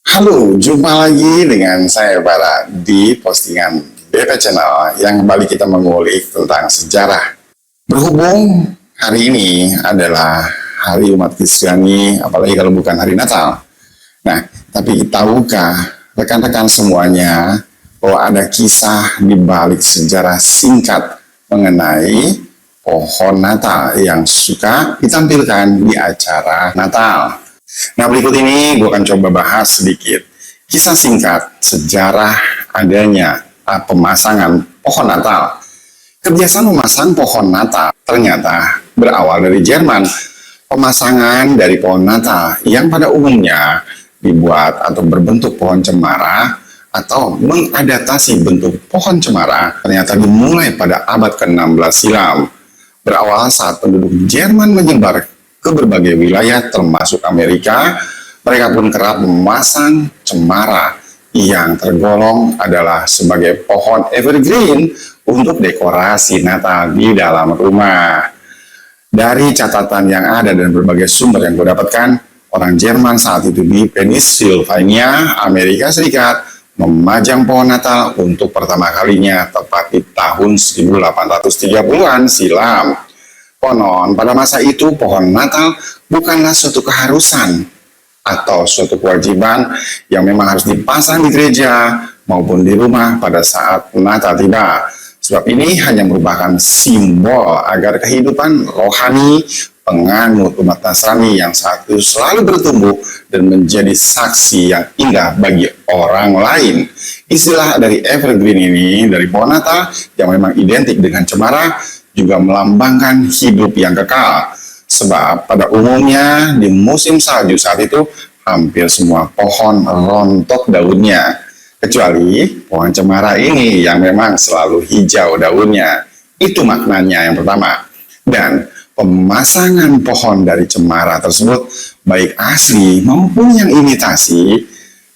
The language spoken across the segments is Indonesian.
Halo, jumpa lagi dengan saya Bara di postingan BP Channel yang kembali kita mengulik tentang sejarah. Berhubung hari ini adalah hari umat Kristiani, apalagi kalau bukan hari Natal. Nah, tapi tahukah rekan-rekan semuanya bahwa ada kisah di balik sejarah singkat mengenai pohon Natal yang suka ditampilkan di acara Natal? Nah, berikut ini gue akan coba bahas sedikit kisah singkat sejarah adanya pemasangan pohon Natal. Kebiasaan memasang pohon Natal ternyata berawal dari Jerman. Pemasangan dari pohon Natal yang pada umumnya dibuat atau berbentuk pohon cemara atau mengadaptasi bentuk pohon cemara ternyata dimulai pada abad ke-16 silam. Berawal saat penduduk Jerman menyebar ke berbagai wilayah termasuk Amerika, mereka pun kerap memasang cemara yang tergolong adalah sebagai pohon evergreen untuk dekorasi Natal di dalam rumah. Dari catatan yang ada dan berbagai sumber yang gue dapatkan, orang Jerman saat itu di Pennsylvania, Amerika Serikat, memajang pohon Natal untuk pertama kalinya tepat di tahun 1830-an silam. Konon, pada masa itu pohon Natal bukanlah suatu keharusan atau suatu kewajiban yang memang harus dipasang di gereja maupun di rumah pada saat Natal tiba. Sebab ini hanya merupakan simbol agar kehidupan rohani penganut umat Nasrani yang saat itu selalu bertumbuh dan menjadi saksi yang indah bagi orang lain. Istilah dari evergreen ini, dari pohon Natal yang memang identik dengan cemara, juga melambangkan hidup yang kekal. Sebab pada umumnya di musim salju saat itu hampir semua pohon rontok daunnya, kecuali pohon cemara ini yang memang selalu hijau daunnya. Itu maknanya yang pertama. Dan pemasangan pohon dari cemara tersebut, baik asli maupun yang imitasi,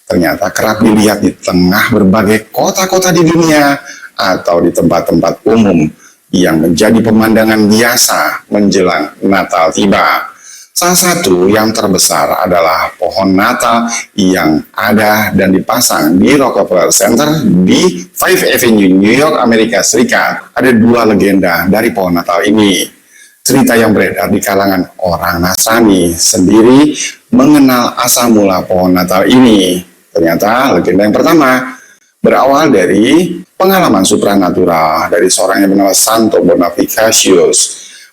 ternyata kerap dilihat di tengah berbagai kota-kota di dunia atau di tempat-tempat umum yang menjadi pemandangan biasa menjelang Natal tiba. Salah satu yang terbesar adalah pohon Natal yang ada dan dipasang di Rockefeller Center di 5th Avenue, New York, Amerika Serikat. Ada dua legenda dari pohon Natal ini. Cerita yang beredar di kalangan orang Nasrani sendiri mengenal asal mula pohon Natal ini. Ternyata legenda yang pertama berawal dari pengalaman supranatural dari seorang yang bernama Santo Bonifacius.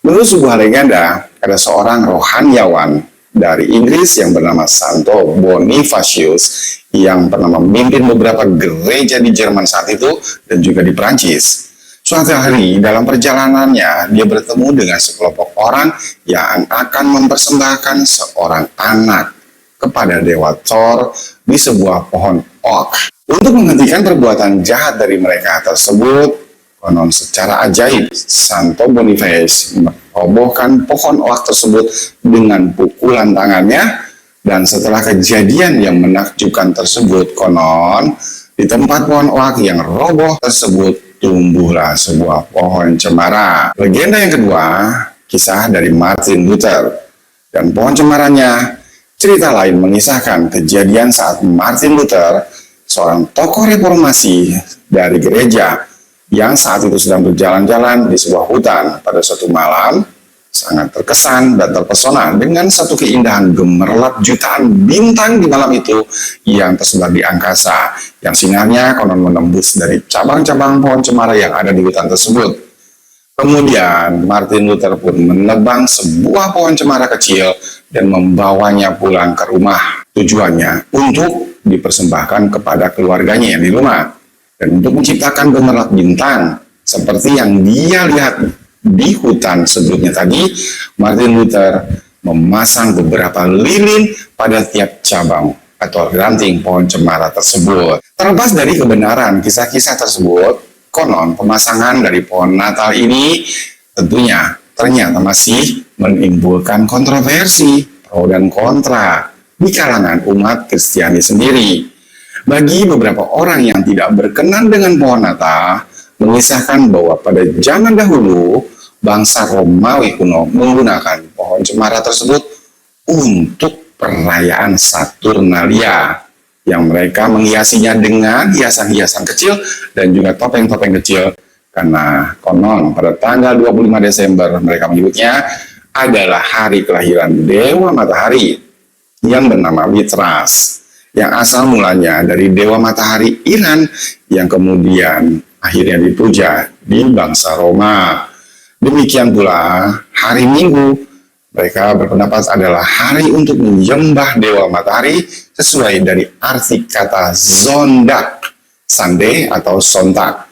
Menurut sebuah legenda, ada seorang rohaniawan dari Inggris yang bernama Santo Bonifacius yang pernah memimpin beberapa gereja di Jerman saat itu dan juga di Prancis. Suatu hari dalam perjalanannya, dia bertemu dengan sekelompok orang yang akan mempersembahkan seorang anak kepada Dewa Thor di sebuah pohon oak. Untuk menghentikan perbuatan jahat dari mereka tersebut, konon secara ajaib, Santo Boniface merobohkan pohon oak tersebut dengan pukulan tangannya, dan setelah kejadian yang menakjubkan tersebut, konon di tempat pohon oak yang roboh tersebut tumbuhlah sebuah pohon cemara. Legenda yang kedua, kisah dari Martin Luther dan pohon cemaranya. Cerita lain mengisahkan kejadian saat Martin Luther, seorang tokoh reformasi dari gereja yang saat itu sedang berjalan-jalan di sebuah hutan, pada suatu malam sangat terkesan dan terpesona dengan satu keindahan gemerlap jutaan bintang di malam itu yang tersebar di angkasa, yang sinarnya konon menembus dari cabang-cabang pohon cemara yang ada di hutan tersebut. Kemudian Martin Luther pun menebang sebuah pohon cemara kecil dan membawanya pulang ke rumah. Tujuannya untuk dipersembahkan kepada keluarganya yang di rumah, dan untuk menciptakan gemerlap bintang seperti yang dia lihat di hutan sebelumnya tadi. Martin Luther memasang beberapa lilin pada tiap cabang atau ranting pohon cemara tersebut. Terlepas dari kebenaran kisah-kisah tersebut, konon pemasangan dari pohon Natal ini tentunya ternyata masih menimbulkan kontroversi pro dan kontra di kalangan umat Kristiani sendiri. Bagi beberapa orang yang tidak berkenan dengan pohon Natal, mengisahkan bahwa pada zaman dahulu bangsa Romawi kuno menggunakan pohon cemara tersebut untuk perayaan Saturnalia, yang mereka menghiasinya dengan hiasan-hiasan kecil dan juga topeng-topeng kecil, karena konon pada tanggal 25 Desember mereka menyebutnya adalah hari kelahiran Dewa Matahari yang bernama Mithras, yang asal mulanya dari Dewa Matahari Iran yang kemudian akhirnya dipuja di bangsa Roma. Demikian pula hari Minggu, mereka berpendapat adalah hari untuk menyembah Dewa Matahari sesuai dari arti kata zondak, Sunday atau sontak.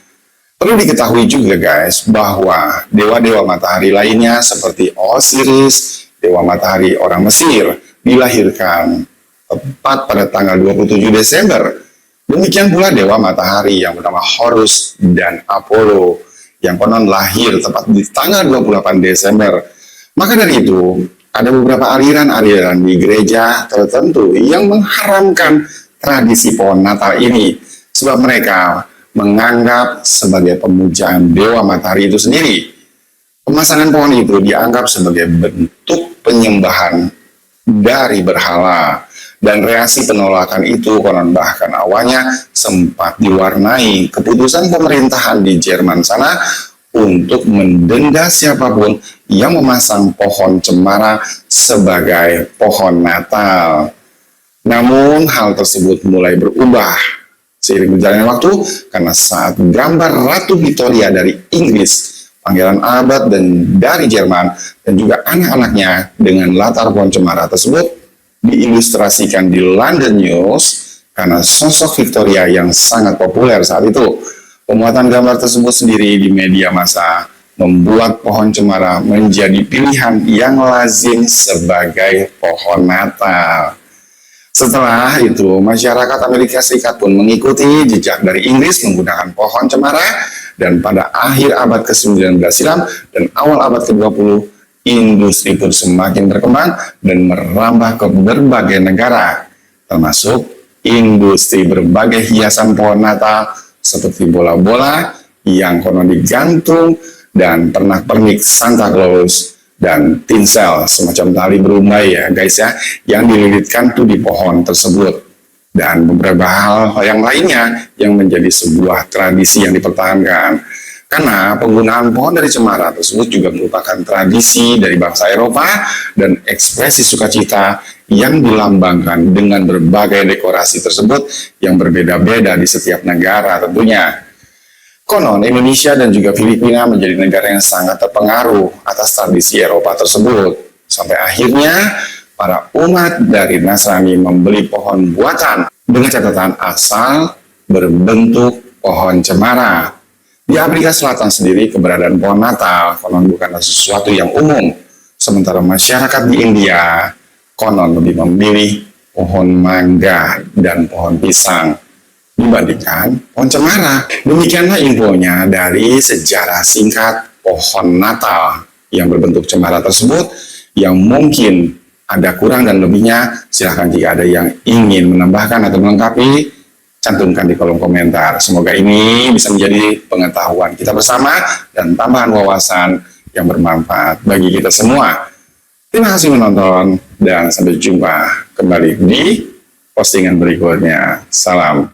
Perlu diketahui juga guys bahwa dewa-dewa matahari lainnya seperti Osiris, Dewa Matahari orang Mesir, dilahirkan tepat pada tanggal 27 Desember. Demikian pula Dewa Matahari yang bernama Horus dan Apollo yang konon lahir tepat di tanggal 28 Desember. Maka dari itu, ada beberapa aliran-aliran di gereja tertentu yang mengharamkan tradisi pohon Natal ini, sebab mereka menganggap sebagai pemujaan Dewa Matahari itu sendiri. Pemasangan pohon itu dianggap sebagai bentuk penyembahan dari berhala, dan reaksi penolakan itu konon bahkan awalnya sempat diwarnai keputusan pemerintahan di Jerman sana untuk mendenda siapapun yang memasang pohon cemara sebagai pohon Natal. Namun hal tersebut mulai berubah seiring berjalannya waktu, karena saat gambar Ratu Victoria dari Inggris, Pangeran Albert dan dari Jerman, dan juga anak-anaknya dengan latar pohon cemara tersebut diilustrasikan di London News karena sosok Victoria yang sangat populer saat itu. Pembuatan gambar tersebut sendiri di media massa membuat pohon cemara menjadi pilihan yang lazim sebagai pohon Natal. Setelah itu, masyarakat Amerika Serikat pun mengikuti jejak dari Inggris menggunakan pohon cemara, dan pada akhir abad ke-19 silam dan awal abad ke-20, industri pun semakin berkembang dan merambah ke berbagai negara, termasuk industri berbagai hiasan pohon Natal seperti bola-bola yang konon digantung dan pernak-pernik Santa Claus, dan tinsel semacam tali berumbai ya guys ya, yang dililitkan tuh di pohon tersebut, dan beberapa hal yang lainnya yang menjadi sebuah tradisi yang dipertahankan. Karena penggunaan pohon dari cemara tersebut juga merupakan tradisi dari bangsa Eropa dan ekspresi sukacita yang dilambangkan dengan berbagai dekorasi tersebut yang berbeda-beda di setiap negara tentunya. Konon Indonesia dan juga Filipina menjadi negara yang sangat terpengaruh atas tradisi Eropa tersebut, sampai akhirnya para umat dari Nasrani membeli pohon buatan dengan catatan asal berbentuk pohon cemara. Di Afrika Selatan sendiri, keberadaan pohon Natal konon bukanlah sesuatu yang umum, sementara masyarakat di India konon lebih memilih pohon mangga dan pohon pisang dibandingkan pohon cemara. Demikianlah infonya dari sejarah singkat pohon Natal yang berbentuk cemara tersebut, yang mungkin ada kurang dan lebihnya. Silahkan jika ada yang ingin menambahkan atau melengkapi, cantumkan di kolom komentar. Semoga ini bisa menjadi pengetahuan kita bersama dan tambahan wawasan yang bermanfaat bagi kita semua. Terima kasih menonton dan sampai jumpa kembali di postingan berikutnya. Salam.